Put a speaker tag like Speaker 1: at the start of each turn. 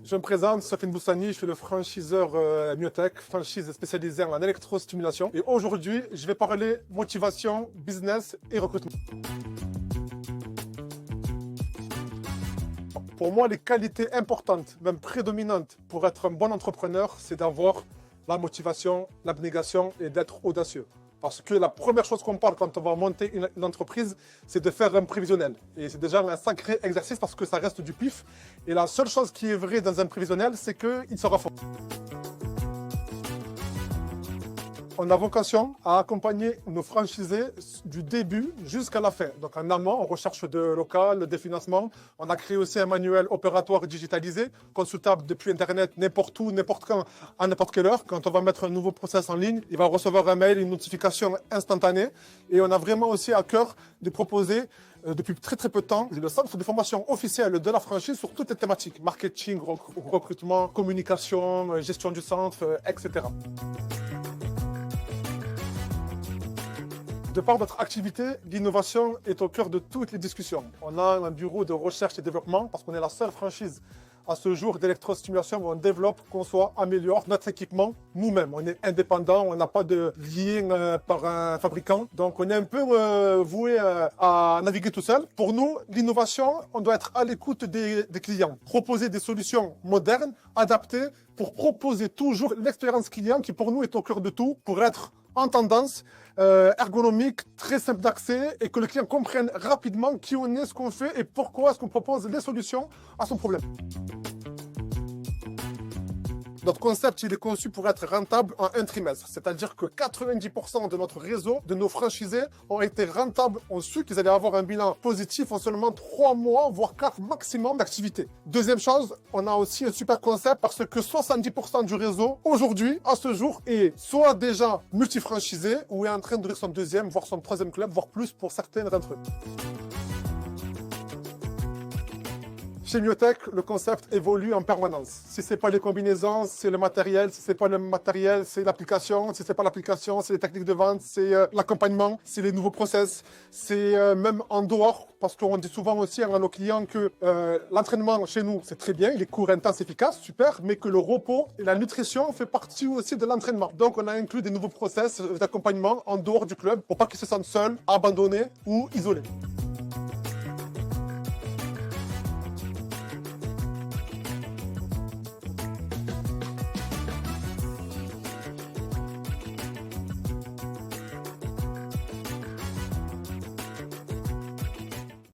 Speaker 1: Je me présente, Sofiane Boussani, je suis le franchiseur Myotech, franchise spécialisée en électrostimulation. Et aujourd'hui, je vais parler motivation, business et recrutement. Pour moi, les qualités importantes, même prédominantes pour être un bon entrepreneur, c'est d'avoir la motivation, l'abnégation et d'être audacieux. Parce que la première chose qu'on parle quand on va monter une entreprise, c'est de faire un prévisionnel. Et c'est déjà un sacré exercice parce que ça reste du pif. Et la seule chose qui est vraie dans un prévisionnel, c'est qu'il sera faux. On a vocation à accompagner nos franchisés du début jusqu'à la fin. Donc en amont, on recherche de local, des financements. On a créé aussi un manuel opératoire digitalisé, consultable depuis Internet, n'importe où, n'importe quand, à n'importe quelle heure. Quand on va mettre un nouveau process en ligne, il va recevoir un mail, une notification instantanée. Et on a vraiment aussi à cœur de proposer depuis très peu de temps le centre de formation officiel de la franchise sur toutes les thématiques. Marketing, recrutement, communication, gestion du centre, etc. De par notre activité, l'innovation est au cœur de toutes les discussions. On a un bureau de recherche et développement parce qu'on est la seule franchise à ce jour d'électrostimulation où on développe, conçoit, améliore notre équipement nous-mêmes. On est indépendant, on n'a pas de lien par un fabricant. Donc on est un peu voué à naviguer tout seul. Pour nous, l'innovation, on doit être à l'écoute des clients. Proposer des solutions modernes, adaptées pour proposer toujours l'expérience client qui pour nous est au cœur de tout, pour être en tendance, ergonomique, très simple d'accès et que le client comprenne rapidement qui on est, ce qu'on fait et pourquoi est-ce qu'on propose les solutions à son problème. Notre concept, il est conçu pour être rentable en un trimestre. C'est-à-dire que 90% de notre réseau, de nos franchisés, ont été rentables, ont su qu'ils allaient avoir un bilan positif en seulement 3 mois, voire 4 maximum d'activité. Deuxième chose, on a aussi un super concept parce que 70% du réseau, aujourd'hui, à ce jour, est soit déjà multifranchisé ou est en train d'ouvrir son deuxième, voire son troisième club, voire plus pour certains d'entre eux. Chez Myotech, le concept évolue en permanence. Si ce n'est pas les combinaisons, c'est le matériel. Si ce n'est pas le matériel, c'est l'application. Si ce n'est pas l'application, c'est les techniques de vente, c'est l'accompagnement, c'est les nouveaux process. C'est même en dehors, parce qu'on dit souvent aussi à nos clients que l'entraînement chez nous, c'est très bien, il est court, intense, efficace, super, mais que le repos et la nutrition fait partie aussi de l'entraînement. Donc on a inclus des nouveaux process d'accompagnement en dehors du club pour pas qu'ils se sentent seuls, abandonnés ou isolés.